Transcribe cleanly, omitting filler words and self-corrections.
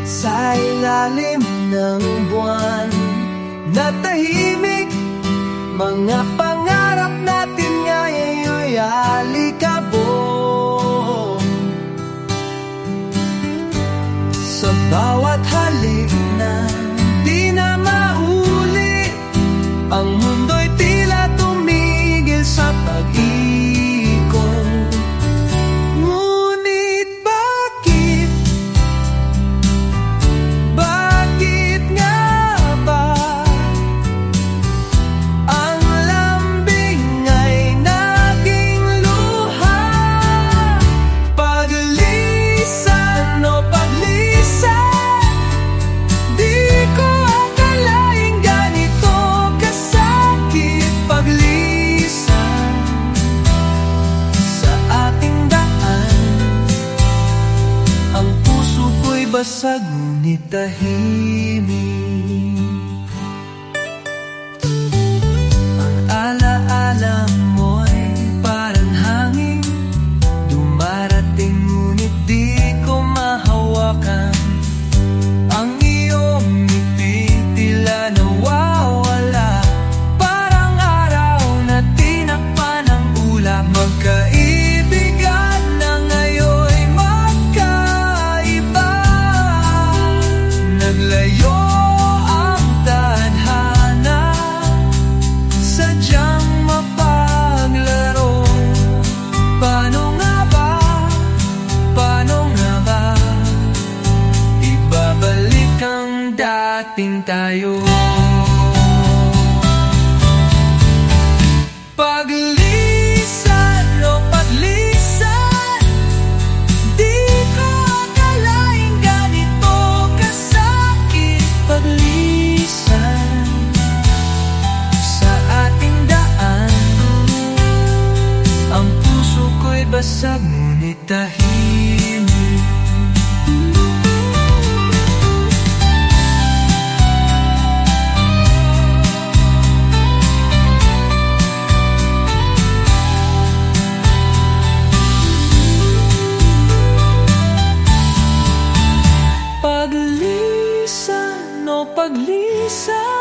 Sa ilalim ng buwan na tahimik, mga pangarap natin ngayon'y alikabok. Sa bawat halik na di na maulit, ang mundo'y tila tumigil sa pag-ikot. Ngunit bakit? Bakit nga ba ang lambing ay naging luha? Paglisan o paglisan, di ko akalaing ganito kasakit. Paglisan sa ating daan, ang puso ko'y basag ngunit tahimik. Ang alaala mo'y parang hangin, dumarating ngunit di ko mahawakan. Ang iyong ngiti tila nawawala, parang araw na tinakpan ng ulap. Magkaibigan na ngayon'y magkaiba, naglayo ang tadhana, sadyang mapaglaro. Paano nga ba, paano nga ba ibabalik ang dating tayo? Paglisan o paglisan, di ko akalaing ganito kasakit. Paglisan sa ating daan, ang puso ko'y basag ngunit tahimik. Paglisan o paglisan,